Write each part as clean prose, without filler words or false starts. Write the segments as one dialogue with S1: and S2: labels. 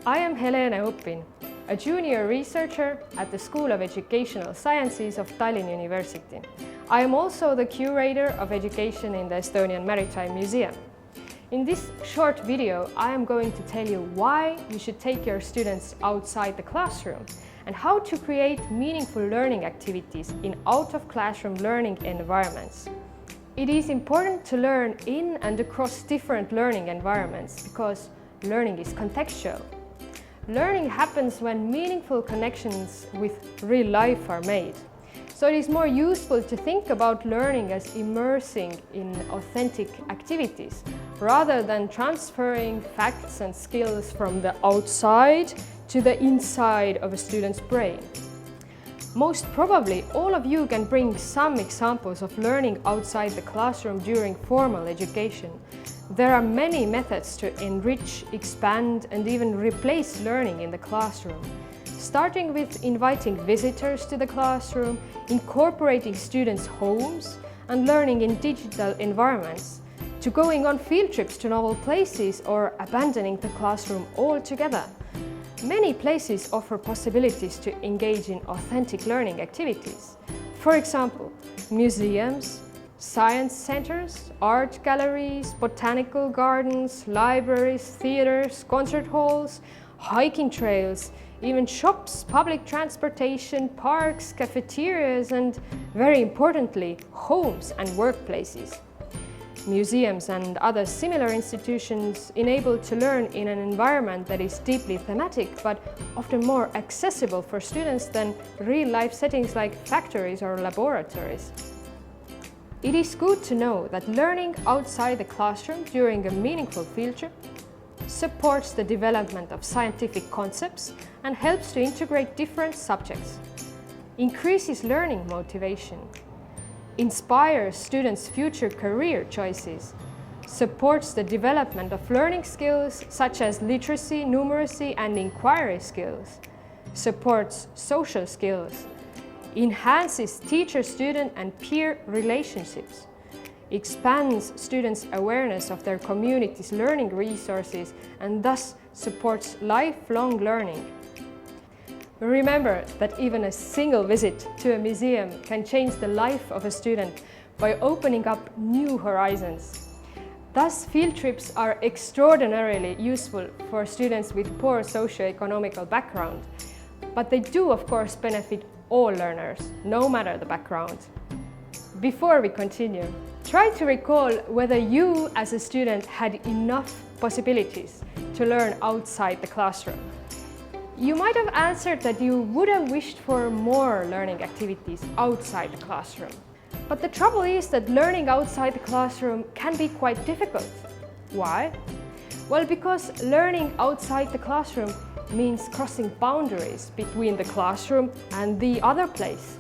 S1: I am Helene Uppin, a junior researcher at the School of Educational Sciences of Tallinn University. I am also the curator of education in the Estonian Maritime Museum. In this short video, I am going to tell you why you should take your students outside the classroom and how to create meaningful learning activities in out-of-classroom learning environments. It is important to learn in and across different learning environments because learning is contextual. Learning happens when meaningful connections with real life are made. So it is more useful to think about learning as immersing in authentic activities, rather than transferring facts and skills from the outside to the inside of a student's brain. Most probably, all of you can bring some examples of learning outside the classroom during formal education. There are many methods to enrich, expand, and even replace learning in the classroom. Starting with inviting visitors to the classroom, incorporating students' homes, and learning in digital environments, to going on field trips to novel places or abandoning the classroom altogether. Many places offer possibilities to engage in authentic learning activities. For example, museums, science centers, art galleries, botanical gardens, libraries, theaters, concert halls, hiking trails, even shops, public transportation, parks, cafeterias, and very importantly, homes and workplaces. Museums and other similar institutions enable to learn in an environment that is deeply thematic but often more accessible for students than real-life settings like factories or laboratories. It is good to know that learning outside the classroom during a meaningful field trip supports the development of scientific concepts and helps to integrate different subjects, increases learning motivation, inspires students' future career choices, supports the development of learning skills such as literacy, numeracy, and inquiry skills, supports social skills, enhances teacher-student and peer relationships, expands students' awareness of their community's learning resources, and thus supports lifelong learning. Remember that even a single visit to a museum can change the life of a student by opening up new horizons. Thus, field trips are extraordinarily useful for students with poor socio-economical background, but they do of course benefit all learners, no matter the background. Before we continue, try to recall whether you as a student had enough possibilities to learn outside the classroom. You might have answered that you would have wished for more learning activities outside the classroom. But the trouble is that learning outside the classroom can be quite difficult. Why? Well, because learning outside the classroom means crossing boundaries between the classroom and the other place.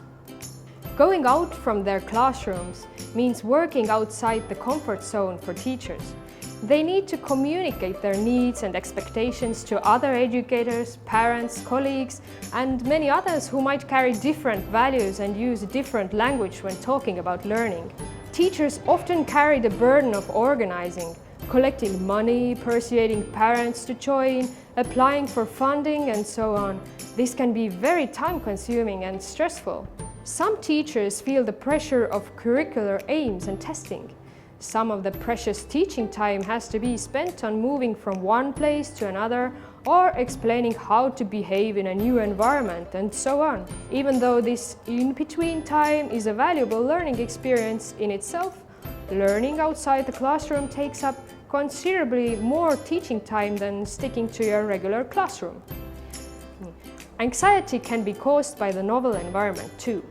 S1: Going out from their classrooms means working outside the comfort zone for teachers. They need to communicate their needs and expectations to other educators, parents, colleagues, and many others who might carry different values and use a different language when talking about learning. Teachers often carry the burden of organizing, collecting money, persuading parents to join, applying for funding, and so on. This can be very time-consuming and stressful. Some teachers feel the pressure of curricular aims and testing. Some of the precious teaching time has to be spent on moving from one place to another or explaining how to behave in a new environment and so on. Even though this in-between time is a valuable learning experience in itself, learning outside the classroom takes up considerably more teaching time than sticking to your regular classroom. Anxiety can be caused by the novel environment too.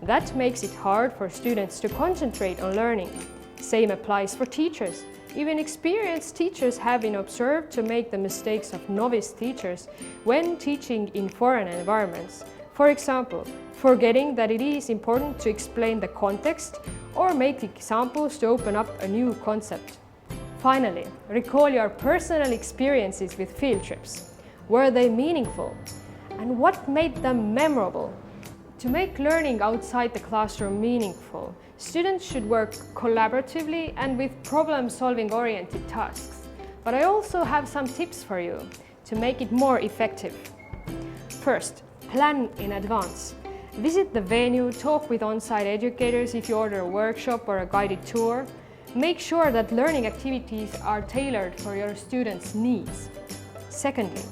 S1: That makes it hard for students to concentrate on learning. Same applies for teachers. Even experienced teachers have been observed to make the mistakes of novice teachers when teaching in foreign environments. For example, forgetting that it is important to explain the context or make examples to open up a new concept. Finally, recall your personal experiences with field trips. Were they meaningful? And what made them memorable? To make learning outside the classroom meaningful, students should work collaboratively and with problem-solving oriented tasks. But I also have some tips for you to make it more effective. First, plan in advance. Visit the venue, talk with on-site educators if you order a workshop or a guided tour. Make sure that learning activities are tailored for your students' needs. Secondly,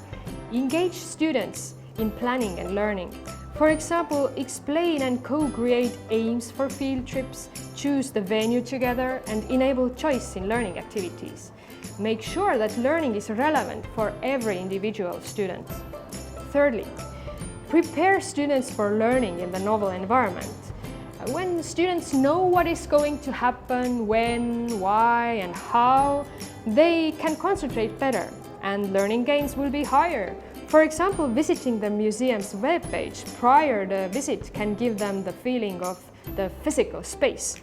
S1: engage students in planning and learning. For example, explain and co-create aims for field trips, choose the venue together, and enable choice in learning activities. Make sure that learning is relevant for every individual student. Thirdly, prepare students for learning in the novel environment. When students know what is going to happen, when, why, and how, they can concentrate better, and learning gains will be higher. For example, visiting the museum's webpage prior to the visit can give them the feeling of the physical space,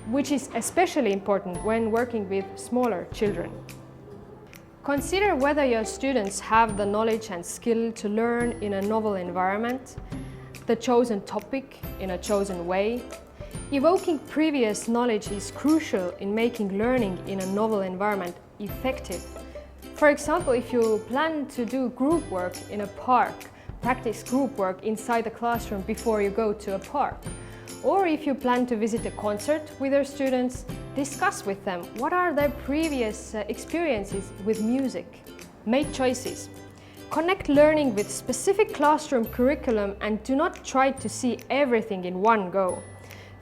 S1: which is especially important when working with smaller children. Consider whether your students have the knowledge and skill to learn in a novel environment, the chosen topic in a chosen way. Evoking previous knowledge is crucial in making learning in a novel environment effective. For example, if you plan to do group work in a park, practice group work inside the classroom before you go to a park. Or if you plan to visit a concert with your students, discuss with them what are their previous experiences with music. Make choices. Connect learning with specific classroom curriculum and do not try to see everything in one go.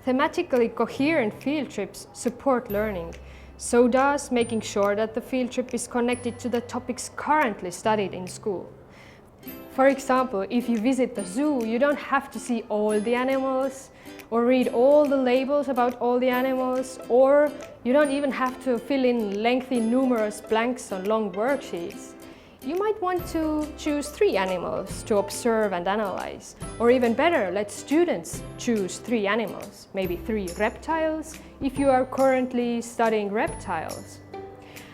S1: Thematically coherent field trips support learning. So does making sure that the field trip is connected to the topics currently studied in school. For example, if you visit the zoo, you don't have to see all the animals or read all the labels about all the animals, or you don't even have to fill in lengthy numerous blanks on long worksheets. You might want to choose 3 animals to observe and analyze, or even better, let students choose 3 animals, maybe 3 reptiles if you are currently studying reptiles.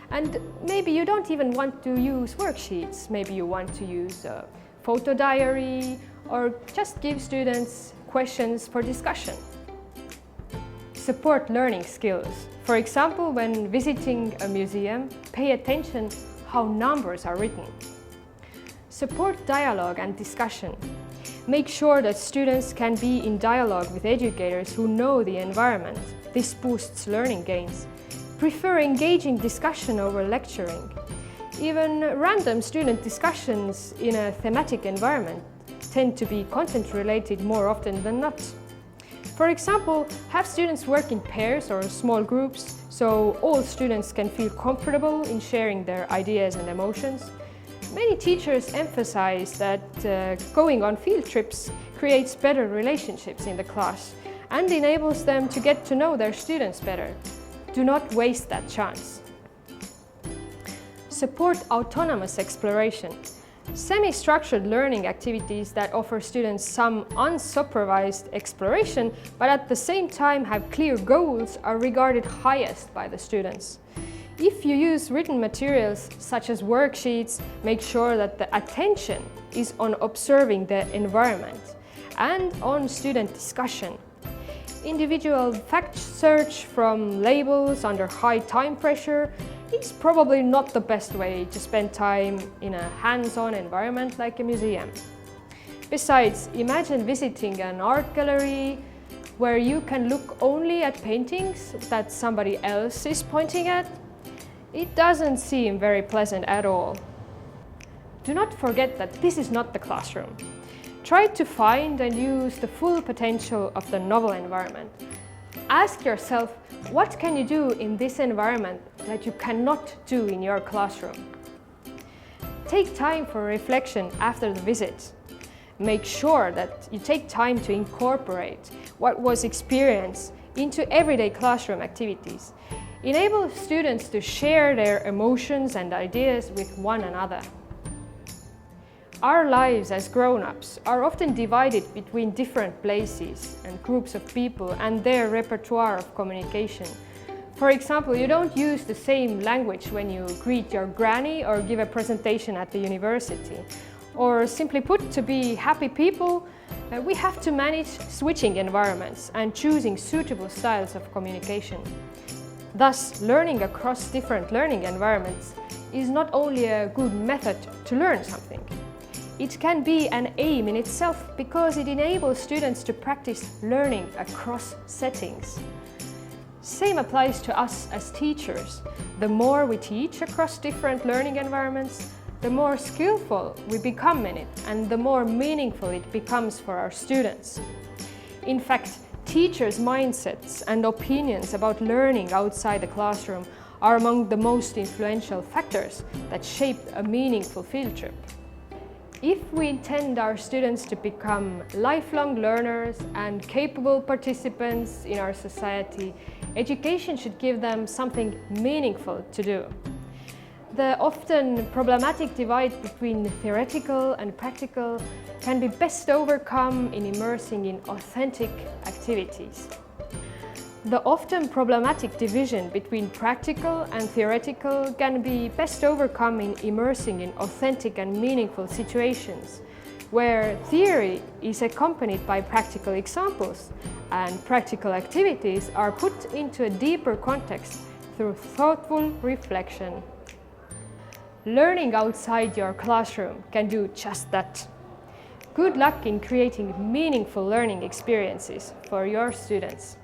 S1: And maybe you don't even want to use worksheets, maybe you want to use a photo diary or just give students questions for discussion. Support learning skills. For example, when visiting a museum, pay attention how numbers are written. Support dialogue and discussion. Make sure that students can be in dialogue with educators who know the environment. This boosts learning gains. Prefer engaging discussion over lecturing. Even random student discussions in a thematic environment tend to be content-related more often than not. For example, have students work in pairs or small groups so all students can feel comfortable in sharing their ideas and emotions. Many teachers emphasize that going on field trips creates better relationships in the class and enables them to get to know their students better. Do not waste that chance. Support autonomous exploration. Semi-structured learning activities that offer students some unsupervised exploration, but at the same time have clear goals, are regarded highest by the students. If you use written materials such as worksheets, make sure that the attention is on observing the environment and on student discussion. Individual fact search from labels under high time pressure is probably not the best way to spend time in a hands-on environment like a museum. Besides, imagine visiting an art gallery where you can look only at paintings that somebody else is pointing at. It doesn't seem very pleasant at all. Do not forget that this is not the classroom. Try to find and use the full potential of the novel environment. Ask yourself, what can you do in this environment that you cannot do in your classroom? Take time for reflection after the visit. Make sure that you take time to incorporate what was experienced into everyday classroom activities. Enable students to share their emotions and ideas with one another. Our lives as grown-ups are often divided between different places and groups of people and their repertoire of communication. For example, you don't use the same language when you greet your granny or give a presentation at the university. Or simply put, to be happy people, we have to manage switching environments and choosing suitable styles of communication. Thus, learning across different learning environments is not only a good method to learn something. It can be an aim in itself because it enables students to practice learning across settings. Same applies to us as teachers. The more we teach across different learning environments, the more skillful we become in it and the more meaningful it becomes for our students. In fact, teachers' mindsets and opinions about learning outside the classroom are among the most influential factors that shape a meaningful field trip. If we intend our students to become lifelong learners and capable participants in our society, education should give them something meaningful to do. The often problematic divide between theoretical and practical can be best overcome in immersing in authentic activities. The often problematic division between practical and theoretical can be best overcome in immersing in authentic and meaningful situations, where theory is accompanied by practical examples and practical activities are put into a deeper context through thoughtful reflection. Learning outside your classroom can do just that. Good luck in creating meaningful learning experiences for your students.